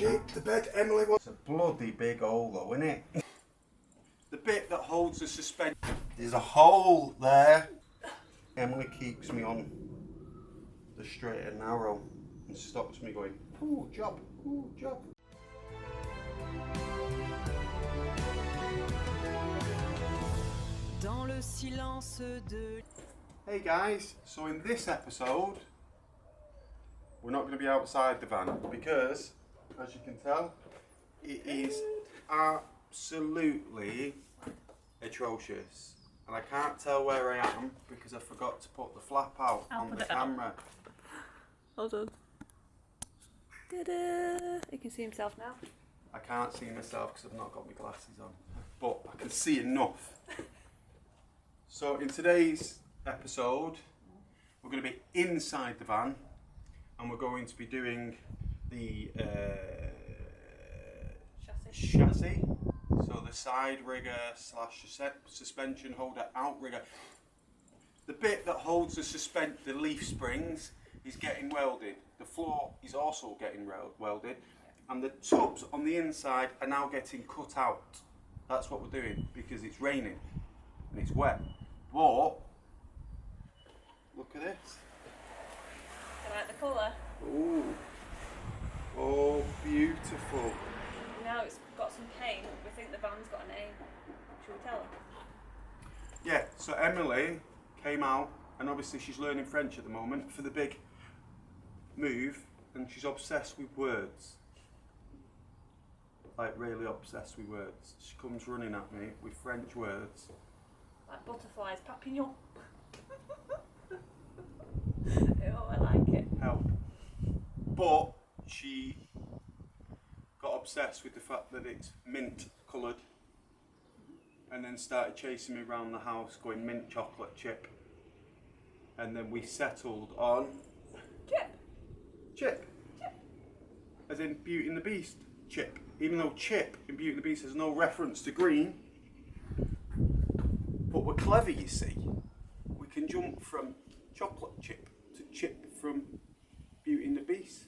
shit the bed Emily wants. It's a bloody big hole though, isn't it? The bit that holds the suspension. There's a hole there. Emily keeps me on the straight and narrow and stops me going, ooh, job, ooh, job. Dans le silence de... Hey guys, so in this episode, we're not going to be outside the van because, as you can tell, it is absolutely atrocious. And I can't tell where I am because I forgot to put the flap out on the camera. Hold on. Ta-da! He can see himself now. I can't see myself because I've not got my glasses on, but I can see enough. So in today's episode, we're going to be inside the van and we're going to be doing the chassis. So the side rigger slash suspension holder outrigger. The bit that holds the leaf springs is getting welded. The floor is also getting welded. And the tubs on the inside are now getting cut out. That's what we're doing because it's raining and it's wet. But look at this. I like the colour. Ooh. Oh, beautiful. Now it's got some paint. We think the van's got a name. Should we tell her? Yeah, so Emily came out and obviously she's learning French at the moment for the big move and she's obsessed with words. Like really obsessed with words. She comes running at me with French words. Like butterflies, papillon. Oh, I like it. Help. But she got obsessed with the fact that it's mint coloured and then started chasing me around the house going mint chocolate chip. And then we settled on Chip. Chip. Chip. As in Beauty and the Beast chip. Even though chip in Beauty and the Beast has no reference to green. But we're clever, you see. We can jump from chocolate chip to chip from Beauty and the Beast.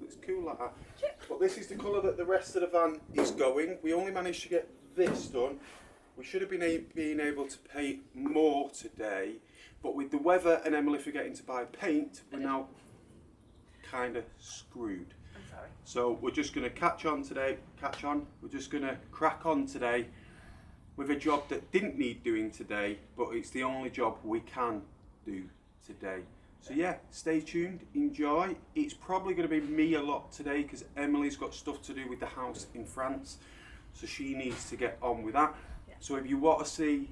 It's cool like that. Chip. But this is the colour that the rest of the van is going. We only managed to get this done. We should have been able to paint more today. But with the weather and Emily forgetting to buy paint, we're now kind of screwed. I'm sorry. So we're just going to We're just going to crack on today with a job that didn't need doing today, but it's the only job we can do today. So yeah, stay tuned, enjoy. It's probably going to be me a lot today because Emily's got stuff to do with the house in France, so she needs to get on with that. Yeah. So if you want to see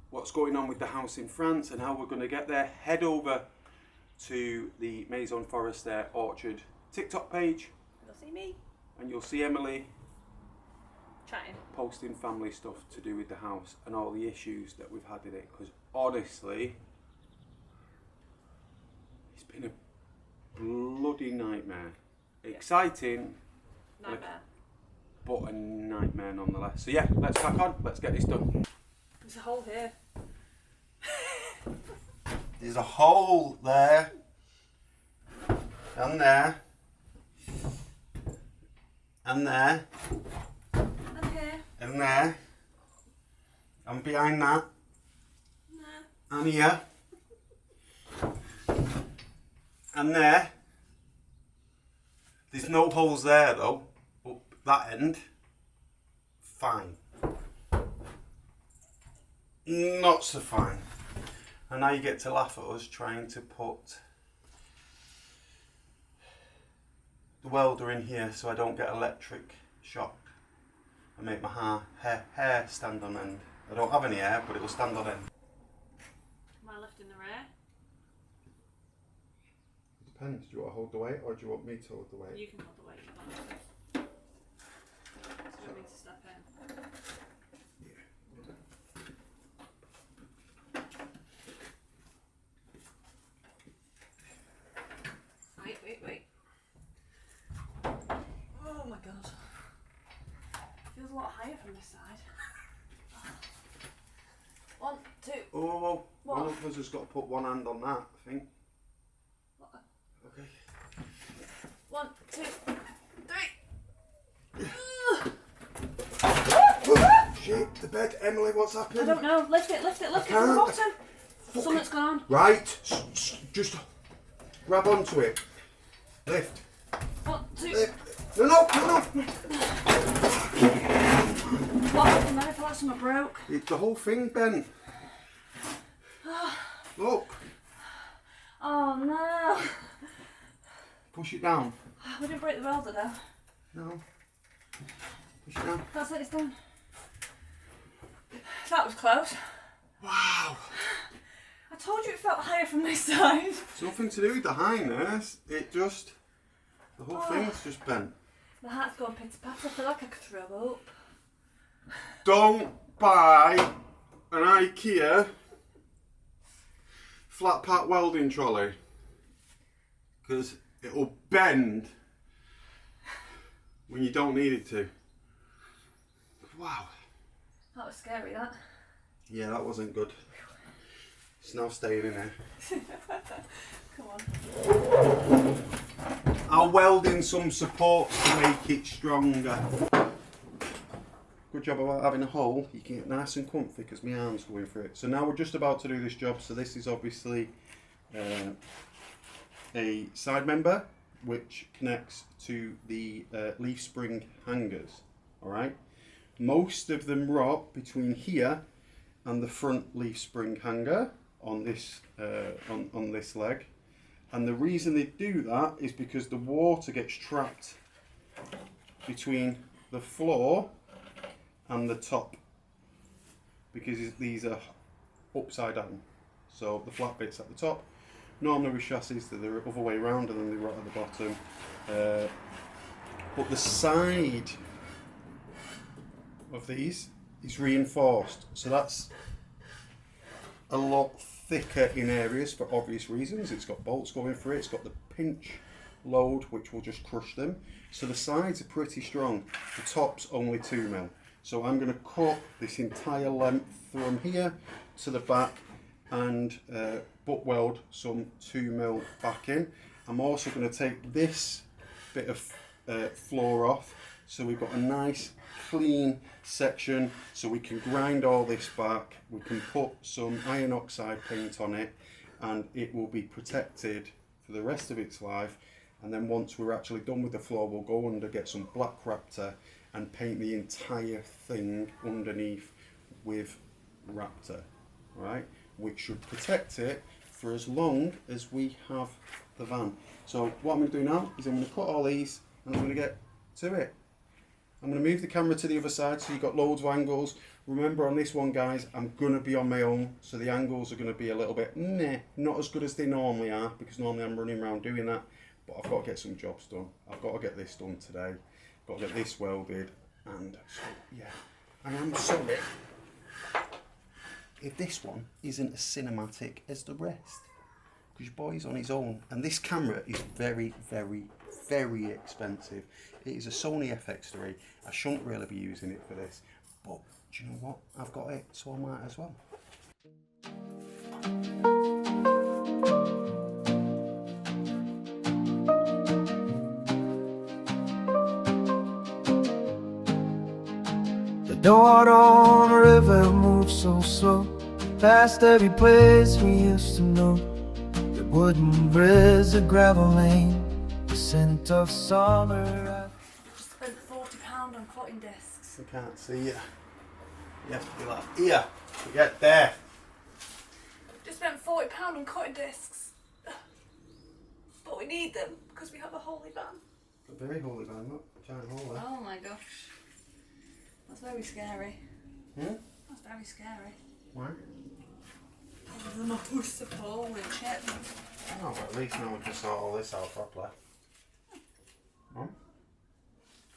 what's going on with the house in France and how we're going to get there, head over to the Maison Forestier Orchard TikTok page. You'll see me And you'll see Emily chatting, posting family stuff to do with the house and all the issues that we've had in it, because honestly it's been a bloody nightmare. Yeah. Exciting nightmare, but a nightmare nonetheless. So yeah, let's crack on, let's get this done. There's a hole here. There's a hole there and there and there And here. and there and behind that No. and here and there. There's no holes there though, up that end. Fine. Not so fine. And now you get to laugh at us trying to put the welder in here so I don't get electric shock and make my hair stand on end. I don't have any hair, but it'll stand on end. Am I lifting the rear? It depends. Do you want to hold the weight or do you want me to hold the weight? You can hold the weight. So you want me to step in? Wait. Oh my god. Feels a lot higher from this side. 1, 2. Oh, What? one of us has got to put one hand on that, I think. What? Okay. 1, 2, 3. bed, Emily, what's happened? I don't know. Lift it from the can't. bottom. Something's gone on. Right, just grab onto it. Lift. 1, 2. Lift. No. What happened there? I thought something broke. The whole thing bent. Look. Oh no. Push it down. We didn't break the welder though. No. Push it down. That's it, it's done. That was close. Wow. I told you it felt higher from this side. It's nothing to do with the highness. It just, the whole thing's just bent. My heart's going pitter patter. I feel like I could throw up. Don't buy an IKEA flat pack welding trolley because it'll bend when you don't need it to. Wow. That was scary, that. Yeah, that wasn't good. It's now staying in there. Come on. I'll weld in some supports to make it stronger. Good job about having a hole. You can get nice and comfy because my arm's going through it. So now we're just about to do this job. So this is obviously a side member which connects to the leaf spring hangers. All right. Most of them rot between here and the front leaf spring hanger on this on this leg, and the reason they do that is because the water gets trapped between the floor and the top because these are upside down. So the flat bits at the top. Normally with chassis they're the other way around and then they rot at the bottom. But the side of these is reinforced, so that's a lot thicker in areas for obvious reasons. It's got bolts going through it, it's got the pinch load which will just crush them. So the sides are pretty strong, the top's only 2mm. So I'm going to cut this entire length from here to the back and butt weld some 2mm back in. I'm also going to take this bit of floor off so we've got a nice clean section so we can grind all this back. We can put some iron oxide paint on it and it will be protected for the rest of its life. And then once we're actually done with the floor, we'll go under, get some black Raptor and paint the entire thing underneath with Raptor, right? Which should protect it for as long as we have the van. So what I'm going to do now is I'm going to cut all these and I'm going to get to it. I'm going to move the camera to the other side so you've got loads of angles. Remember on this one guys, I'm going to be on my own, so the angles are going to be a little bit not as good as they normally are because normally I'm running around doing that, but I've got to get some jobs done. I've got to get this done today. I've got to get this welded and so yeah. And I'm sorry if this one isn't as cinematic as the rest because your boy's on his own and this camera is very, very, very expensive. It is a Sony FX3. I shouldn't really be using it for this, but do you know what? I've got it, so I might as well. The water on the river moves so slow, past every place we used to know. The wooden bridge, the gravel lane, the scent of summer. Spent £40 on cutting discs. I can't see you. You have to be like here to get there. Just spent £40 on cutting discs. But we need them because we have a holy van. A very holy van, look. Giant hole there. Oh my gosh. That's very scary. That's very scary. Why? The most appalling shit. Oh, but at least now we can sort all this out properly.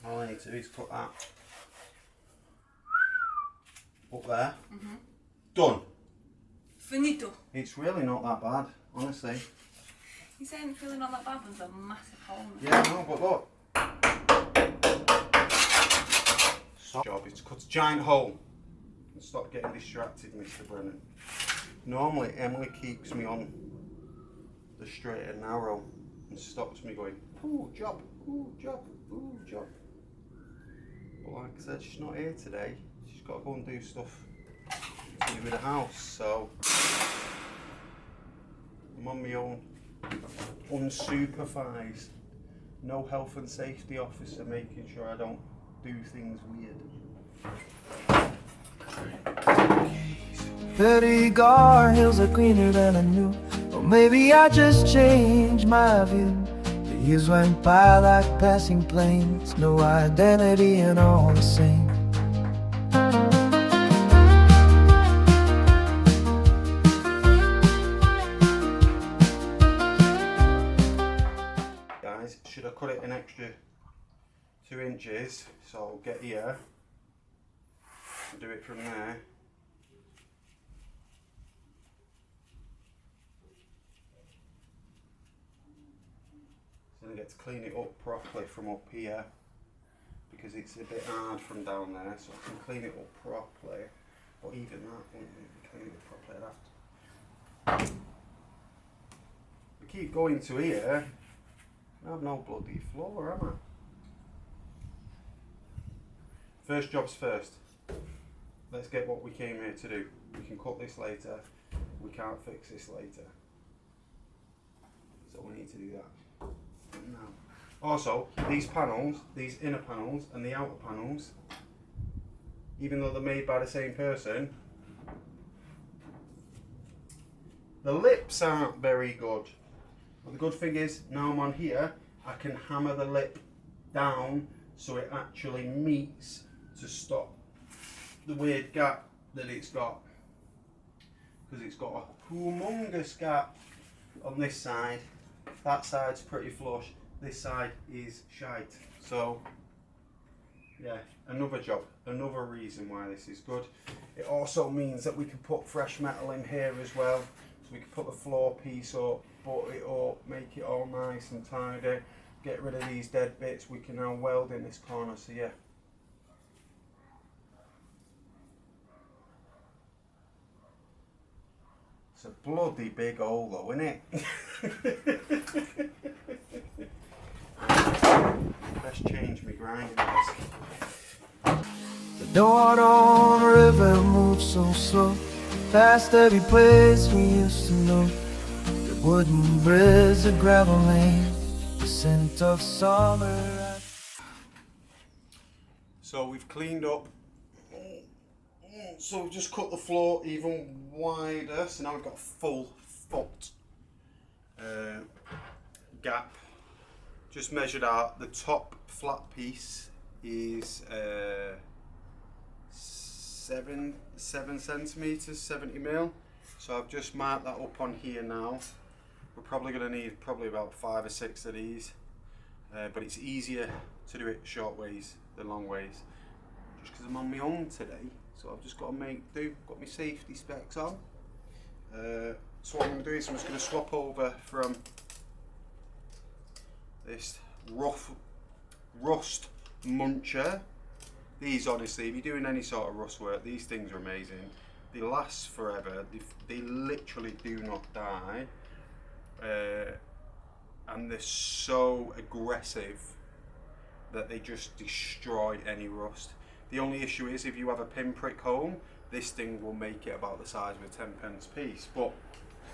All I need to do is put that up there. Done. Finito. It's really not that bad, honestly. You're saying feeling not that bad with a massive hole in it? Yeah, no, but look. So, job is to cut a giant hole and stop getting distracted, Mr. Brennan. Normally, Emily keeps me on the straight and narrow and stops me going, ooh, job, ooh, job, ooh, job. But like I said, she's not here today. she's got to go and do stuff to do with the house, so I'm on my own, unsupervised, no health and safety officer making sure I don't do things weird. Pretty Gar hills are greener than I knew. Or maybe I just changed my view. The years went by like passing planes, no identity and all the same. Guys, should I cut it an extra 2 inches? So I'll get here and do it from there. Then I get to clean it up properly from up here because it's a bit hard from down there, so I can clean it up properly. But even that wouldn't be clean it up properly. I'd have to. We keep going to here. I have no bloody floor, am I? First job's first. Let's get what we came here to do. We can cut this later. We can't fix this later. So we need to do that now. Also, these panels, these inner panels and the outer panels, even though they're made by the same person, the lips aren't very good. But the good thing is, now I'm on here, I can hammer the lip down so it actually meets to stop the weird gap that it's got. Because it's got a humongous gap on this side. That side's pretty flush. This side is shite. So, yeah, another job. Another reason why this is good. It also means that we can put fresh metal in here as well. So we can put the floor piece up, butt it up, make it all nice and tidy. Get rid of these dead bits. We can now weld in this corner. So, yeah. It's a bloody big hole though, isn't it? Best change my grinding desk. The dawn on the river moves so slow, past every place we used to know. The wooden bridge, the gravel lane, the scent of summer. So we've cleaned up. So we've just cut the floor even wider, so now we've got a full foot gap. Just measured out, the top flat piece is 7 centimeters, 70 mil. So I've just marked that up on here now. We're probably going to need about 5 or 6 of these, but it's easier to do it short ways than long ways, just because I'm on my own today. So I've just got to make do, got my safety specs on. So what I'm going to do is I'm just going to swap over from this rust muncher. These, honestly, if you're doing any sort of rust work, these things are amazing. They last forever. They literally do not die. And they're so aggressive that they just destroy any rust. The only issue is if you have a pinprick home, this thing will make it about the size of a 10p piece. But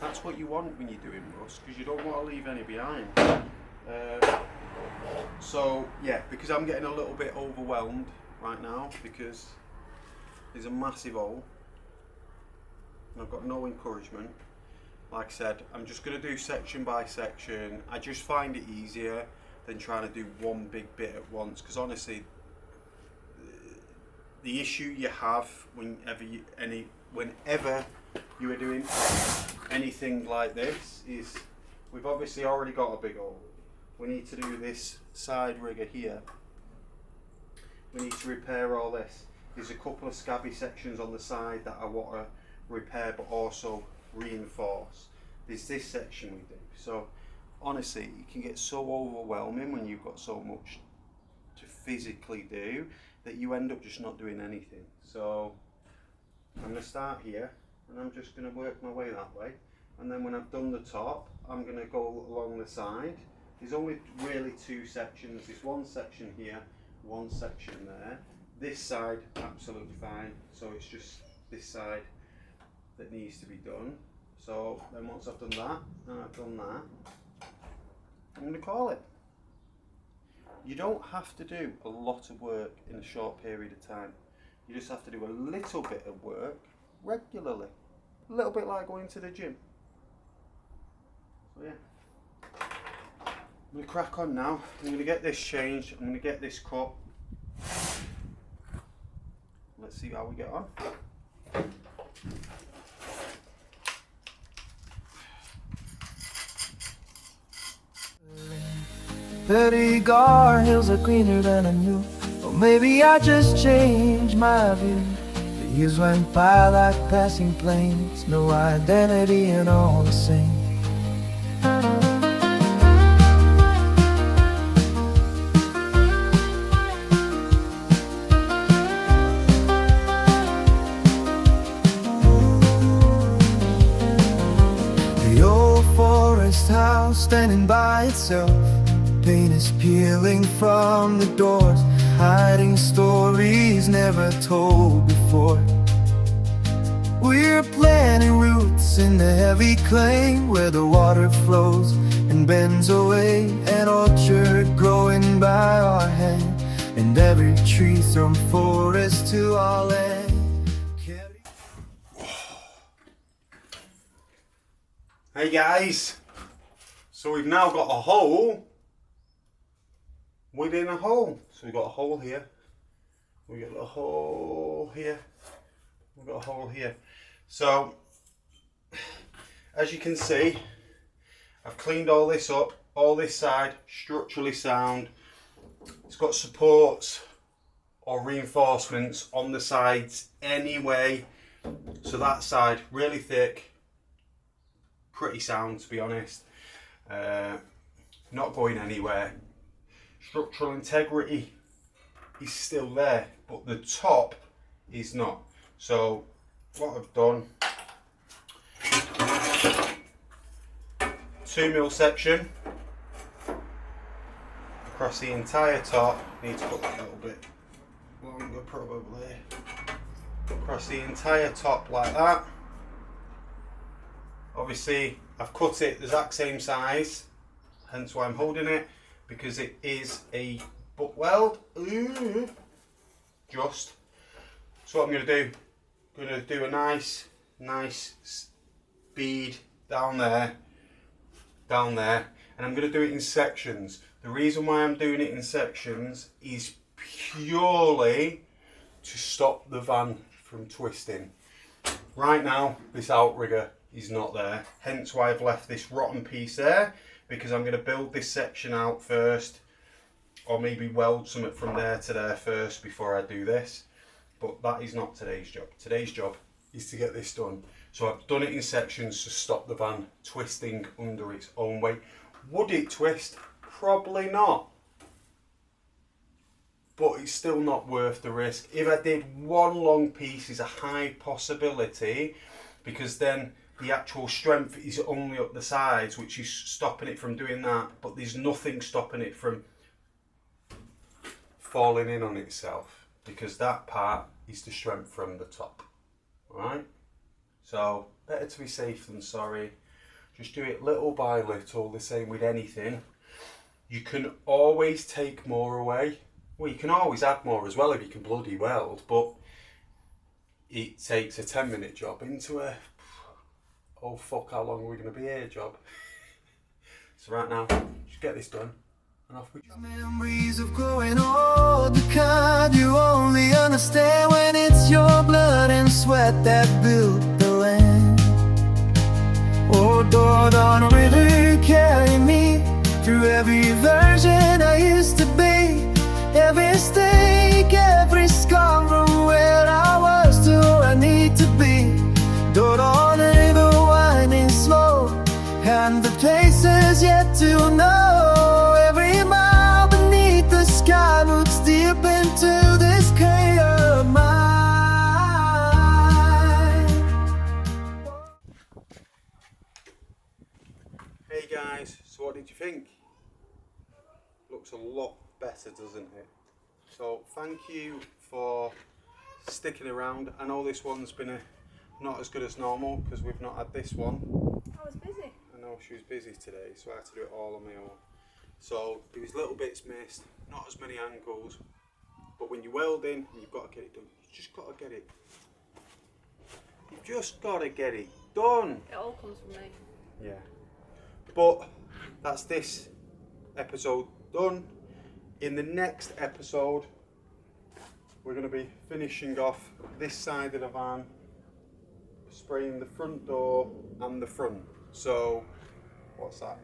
that's what you want when you're doing rust, because you don't want to leave any behind. So yeah, because I'm getting a little bit overwhelmed right now because there's a massive hole and I've got no encouragement. Like I said, I'm just going to do section by section. I just find it easier than trying to do one big bit at once, because honestly, the issue you have whenever you are doing anything like this is we've obviously already got a big hole. We need to do this side rigger here. We need to repair all this. There's a couple of scabby sections on the side that I want to repair but also reinforce. There's this section we do. So honestly, it can get so overwhelming when you've got so much to physically do that you end up just not doing anything. So I'm going to start here and I'm just going to work my way that way, and then when I've done the top I'm going to go along the side. There's only really 2 sections. There's one section here, one section there, This side, absolutely fine. So it's just this side that needs to be done. So then once I've done that, and I've done that, I'm going to call it. You don't have to do a lot of work in a short period of time. You just have to do a little bit of work regularly. A little bit like going to the gym. So yeah. I'm going to crack on now. I'm going to get this changed. I'm going to get this cut. Let's see how we get on. Petty Gar hills are greener than I knew. Or maybe I just changed my view. The years went by like passing planes, no identity and all the same. The old forest house standing by itself. Paint is peeling from the doors, hiding stories never told before. We're planting roots in the heavy clay where the water flows and bends away. An orchard growing by our hand, and every tree from forest to our land. Hey guys, so we've now got a hole within a hole. So we've got a hole here, we've got a hole here, we've got a hole here. So as you can see, I've cleaned all this up, all this side structurally sound. It's got supports or reinforcements on the sides anyway, so that side really thick, pretty sound to be honest, not going anywhere. Structural integrity is still there, but the top is not. So what I've done, 2mm section across the entire top. Need to put that a little bit longer probably. Across the entire top like that. Obviously I've cut it the exact same size, hence why I'm holding it, because it is a butt weld. Ooh, just. So what I'm going to do, a nice bead down there, and I'm going to do it in sections. The reason why I'm doing it in sections is purely to stop the van from twisting. Right now, this outrigger is not there, hence why I've left this rotten piece there, because I'm going to build this section out first, or maybe weld something from there to there first before I do this. But that is not today's job. Today's job is to get this done. So I've done it in sections to stop the van twisting under its own weight. Would it twist? Probably not. But it's still not worth the risk. If I did one long piece, is a high possibility, because then the actual strength is only up the sides, which is stopping it from doing that, but there's nothing stopping it from falling in on itself, because that part is the strength from the top. Alright? So, better to be safe than sorry. Just do it little by little, the same with anything. You can always take more away. Well, you can always add more as well if you can bloody weld, but it takes a 10-minute job into a oh fuck, how long are we going to be here job. So right now, just get this done and off we go. Memories of growing old, the kind you only understand when it's your blood and sweat that built the land. Oh, Dordogne River carry me through every version I used to be, every mistake, every scar from where I was to where I need to be. Dordogne River winding slow, and the places yet to know. Every mile beneath the sky looks deep into this cave of mine. Hey guys, so what did you think? Looks a lot better, doesn't it? So thank you for sticking around. I know this one's been not as good as normal because we've not had this one. I was busy. I know she was busy today, so I had to do it all on my own. So there was little bits missed, not as many angles, but when you're welding, you've got to get it done. You just got to get it. You've just got to get it done. It all comes from me. Yeah. But that's this episode done. In the next episode, we're going to be finishing off this side of the van, spraying the front door and the front. So, what's that?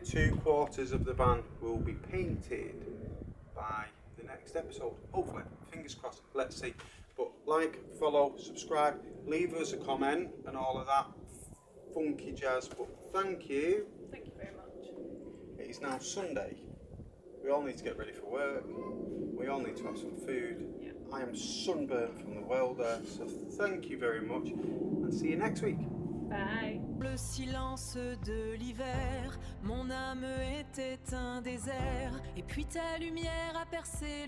2/4 of the van will be painted by the next episode. Hopefully, fingers crossed. Let's see. But like, follow, subscribe, leave us a comment and all of that funky jazz. But thank you. Thank you very much. It is now Sunday. We all need to get ready for work. We all need to have some food. Yeah. I am sunburnt from the welder, so thank you very much and see you next week. Bye. Le silence de l'hiver, mon âme était un désert, et puis ta lumière a percé